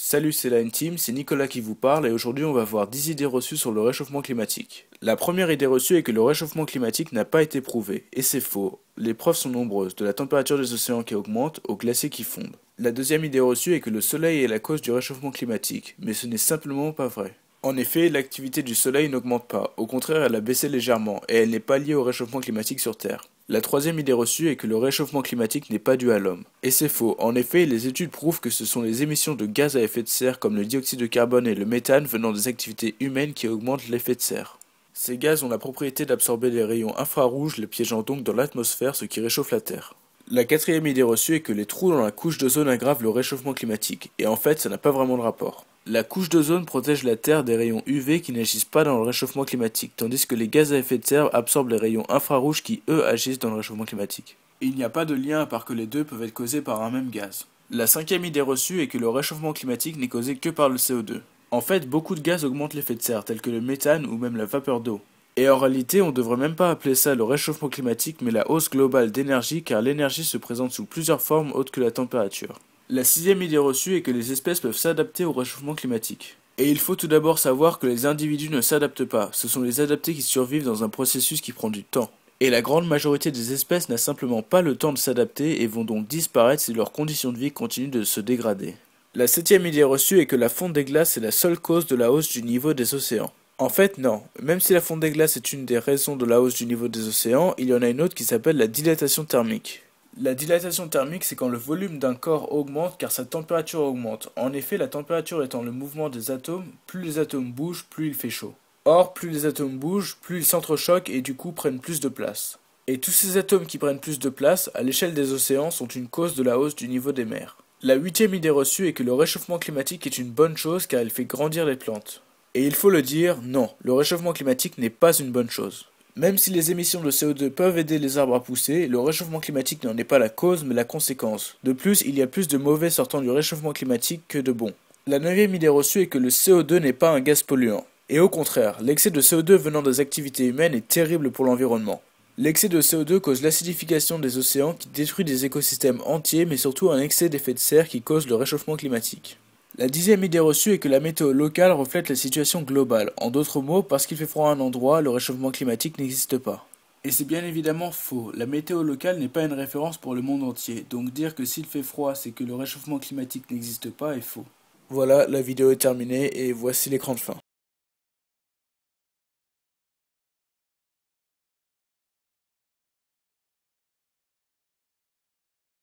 Salut, c'est la N-Team, c'est Nicolas qui vous parle et aujourd'hui on va voir 10 idées reçues sur le réchauffement climatique. La première idée reçue est que le réchauffement climatique n'a pas été prouvé, et c'est faux. Les preuves sont nombreuses, de la température des océans qui augmente aux glaciers qui fondent. La deuxième idée reçue est que le soleil est la cause du réchauffement climatique, mais ce n'est simplement pas vrai. En effet, l'activité du soleil n'augmente pas, au contraire elle a baissé légèrement, et elle n'est pas liée au réchauffement climatique sur Terre. La troisième idée reçue est que le réchauffement climatique n'est pas dû à l'homme. Et c'est faux, en effet les études prouvent que ce sont les émissions de gaz à effet de serre comme le dioxyde de carbone et le méthane venant des activités humaines qui augmentent l'effet de serre. Ces gaz ont la propriété d'absorber les rayons infrarouges, les piégeant donc dans l'atmosphère, ce qui réchauffe la Terre. La quatrième idée reçue est que les trous dans la couche d'ozone aggravent le réchauffement climatique, et en fait ça n'a pas vraiment de rapport. La couche d'ozone protège la Terre des rayons UV qui n'agissent pas dans le réchauffement climatique, tandis que les gaz à effet de serre absorbent les rayons infrarouges qui, eux, agissent dans le réchauffement climatique. Il n'y a pas de lien à part que les deux peuvent être causés par un même gaz. La cinquième idée reçue est que le réchauffement climatique n'est causé que par le CO2. En fait, beaucoup de gaz augmentent l'effet de serre, tels que le méthane ou même la vapeur d'eau. Et en réalité, on devrait même pas appeler ça le réchauffement climatique, mais la hausse globale d'énergie, car l'énergie se présente sous plusieurs formes autres que la température. La sixième idée reçue est que les espèces peuvent s'adapter au réchauffement climatique. Et il faut tout d'abord savoir que les individus ne s'adaptent pas, ce sont les adaptés qui survivent dans un processus qui prend du temps. Et la grande majorité des espèces n'a simplement pas le temps de s'adapter et vont donc disparaître si leurs conditions de vie continuent de se dégrader. La septième idée reçue est que la fonte des glaces est la seule cause de la hausse du niveau des océans. En fait, non. Même si la fonte des glaces est une des raisons de la hausse du niveau des océans, il y en a une autre qui s'appelle la dilatation thermique. La dilatation thermique, c'est quand le volume d'un corps augmente car sa température augmente. En effet, la température étant le mouvement des atomes, plus les atomes bougent, plus il fait chaud. Or, plus les atomes bougent, plus ils s'entrechoquent et du coup prennent plus de place. Et tous ces atomes qui prennent plus de place, à l'échelle des océans, sont une cause de la hausse du niveau des mers. La huitième idée reçue est que le réchauffement climatique est une bonne chose car il fait grandir les plantes. Et il faut le dire, non, le réchauffement climatique n'est pas une bonne chose. Même si les émissions de CO2 peuvent aider les arbres à pousser, le réchauffement climatique n'en est pas la cause mais la conséquence. De plus, il y a plus de mauvais sortant du réchauffement climatique que de bons. La neuvième idée reçue est que le CO2 n'est pas un gaz polluant. Et au contraire, l'excès de CO2 venant des activités humaines est terrible pour l'environnement. L'excès de CO2 cause l'acidification des océans qui détruit des écosystèmes entiers mais surtout un excès d'effet de serre qui cause le réchauffement climatique. La dixième idée reçue est que la météo locale reflète la situation globale. En d'autres mots, parce qu'il fait froid à un endroit, le réchauffement climatique n'existe pas. Et c'est bien évidemment faux. La météo locale n'est pas une référence pour le monde entier. Donc dire que s'il fait froid, c'est que le réchauffement climatique n'existe pas est faux. Voilà, la vidéo est terminée et voici l'écran de fin.